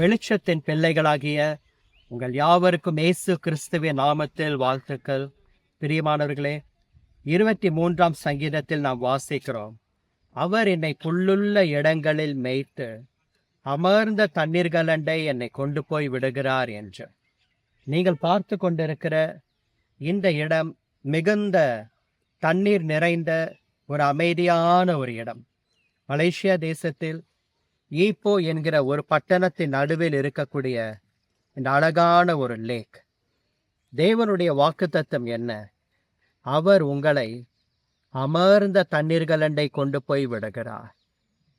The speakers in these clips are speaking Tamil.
வெளிச்சத்தின் பிள்ளைகளாகிய உங்கள் யாவருக்கும் இயேசு கிறிஸ்துவின் நாமத்தில் வாழ்த்துக்கள். பிரியமானவர்களே, 23ஆம் சங்கீதத்தில் நாம் வாசிக்கிறோம், அவர் என்னை புல்லுள்ள இடங்களில் மேய்த்து அமர்ந்த தண்ணீர்களண்டை என்னை கொண்டு போய் விடுகிறார் என்று. நீங்கள் பார்த்து கொண்டிருக்கிற இந்த இடம் மிகுந்த தண்ணீர் நிறைந்த ஒரு அமைதியான ஒரு இடம். மலேசியா தேசத்தில் ஈப்போ என்கிற ஒரு பட்டணத்தின் நடுவில் இருக்கக்கூடிய இந்த அழகான ஒரு லேக். தேவனுடைய வாக்குத்தத்தம் என்ன? அவர் உங்களை அமர்ந்த தண்ணீர்களண்டை கொண்டு போய் விடுகிறார்.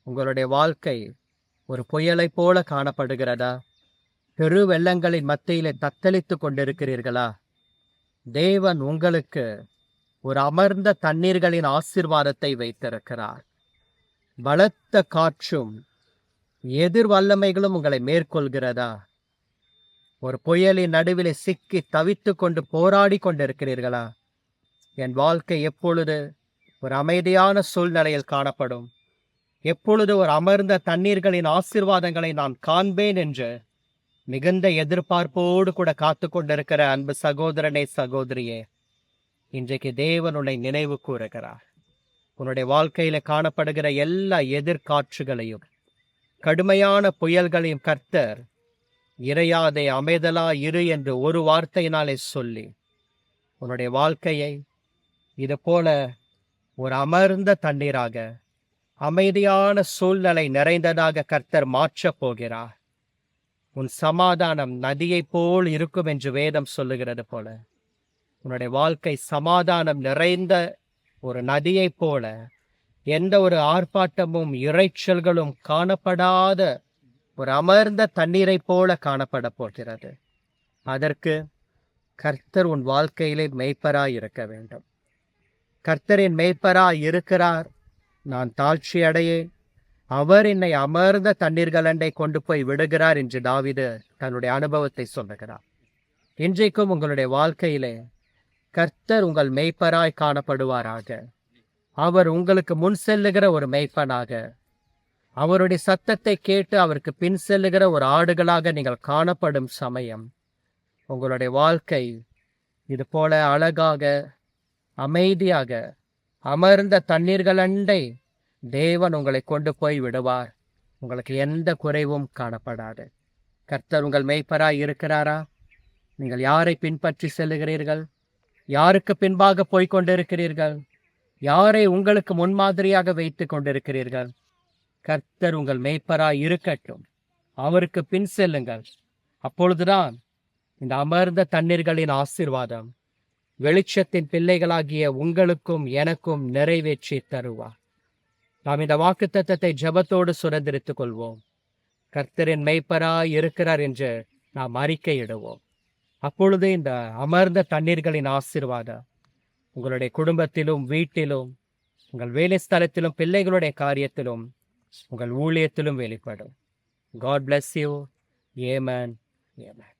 உங்களுடைய வாழ்க்கை ஒரு புயலை போல காணப்படுகிறதா? பெரு வெள்ளங்களின் மத்தியிலே தத்தளித்து கொண்டிருக்கிறீர்களா? தேவன் உங்களுக்கு ஒரு அமர்ந்த தண்ணீர்களின் ஆசீர்வாதத்தை வைத்திருக்கிறார். பலத்த காற்றும் எதிர் வல்லமைகளும் உங்களை மேற்கொள்கிறதா? ஒரு புயலின் நடுவிலே சிக்கி தவித்து கொண்டு போராடி கொண்டிருக்கிறீர்களா? என் வாழ்க்கை எப்பொழுது ஒரு அமைதியான சூழ்நிலையில் காணப்படும், எப்பொழுது ஒரு அமர்ந்த தண்ணீர்களின் ஆசீர்வாதங்களை நான் காண்பேன் என்று மிகுந்த எதிர்பார்ப்போடு கூட காத்து கொண்டிருக்கிற அன்பு சகோதரனே, சகோதரியே, இன்றைக்கு தேவன் உன்னை நினைவு கூறுகிறார். உன்னுடைய வாழ்க்கையில காணப்படுகிற எல்லா எதிர்காற்றுகளையும் கடுமையான புயல்களையும் கர்த்தர் இறையாதே அமைதலா இரு என்று ஒரு வார்த்தையினாலே சொல்லி உன்னுடைய வாழ்க்கையை இது போல ஒரு அமர்ந்த தண்ணீராக, அமைதியான சூழ்நிலை நிறைந்ததாக கர்த்தர் மாற்றப் போகிறார். உன் சமாதானம் நதியை போல் இருக்கும் என்று வேதம் சொல்லுகிறது போல உன்னுடைய வாழ்க்கை சமாதானம் நிறைந்த ஒரு நதியை போல, எந்த ஒரு ஆர்ப்பாட்டமும் இறைச்சல்களும் காணப்படாத ஒரு அமர்ந்த தண்ணீரை போல காணப்பட போகிறது. அதற்கு கர்த்தர் உன் வாழ்க்கையிலே மேய்ப்பராய் இருக்க வேண்டும். கர்த்தரின் மேய்ப்பராய் இருக்கிறார், நான் தாழ்ச்சி அடையேன், அவர் என்னை அமர்ந்த தண்ணீர்களண்டை கொண்டு போய் விடுகிறார் என்று தாவீது தன்னுடைய அனுபவத்தை சொல்லுகிறார். இன்றைக்கும் உங்களுடைய வாழ்க்கையிலே கர்த்தர் உங்கள் மேய்ப்பராய் காணப்படுவாராக. அவர் உங்களுக்கு முன் செல்லுகிற ஒரு மேய்ப்பனாக, அவருடைய சத்தத்தை கேட்டு அவருக்கு பின் செல்லுகிற ஒரு ஆடுகளாக நீங்கள் காணப்படும் சமயம் உங்களுடைய வாழ்க்கை இது போல அழகாக, அமைதியாக, அமர்ந்த தண்ணீர்களண்டை தேவன் உங்களை கொண்டு போய் விடுவார். உங்களுக்கு எந்த குறைவும் காணப்படாது. கர்த்தர் உங்கள் மேய்ப்பராய் இருக்கிறாரா? நீங்கள் யாரை பின்பற்றி செல்லுகிறீர்கள்? யாருக்கு பின்பாக போய்கொண்டிருக்கிறீர்கள்? யாரை உங்களுக்கு முன்மாதிரியாக வைத்து கொண்டிருக்கிறீர்கள்? கர்த்தர் உங்கள் மேய்ப்பராய் இருக்கட்டும், அவருக்கு பின் செல்லுங்கள். அப்பொழுதுதான் இந்த அமர்ந்த தண்ணீர்களின் ஆசீர்வாதம் வெளிச்சத்தின் பிள்ளைகளாகிய உங்களுக்கும் எனக்கும் நிறைவேற்றி தருவார். நாம் இந்த வாக்குத்தத்தத்தை ஜெபத்தோடு சுதந்திரித்துக் கொள்வோம். கர்த்தரின் மேய்ப்பராய் இருக்கிறார் என்று நாம் அறிக்கையிடுவோம். அப்பொழுது இந்த அமர்ந்த தண்ணீர்களின் ஆசீர்வாதம் உங்களுடைய குடும்பத்திலும், வீட்டிலும், உங்கள் வேலை ஸ்தலத்திலும், பிள்ளைகளுடைய காரியத்திலும், உங்கள் ஊழியத்திலும் வெளிப்படும். God bless you. Amen. Amen.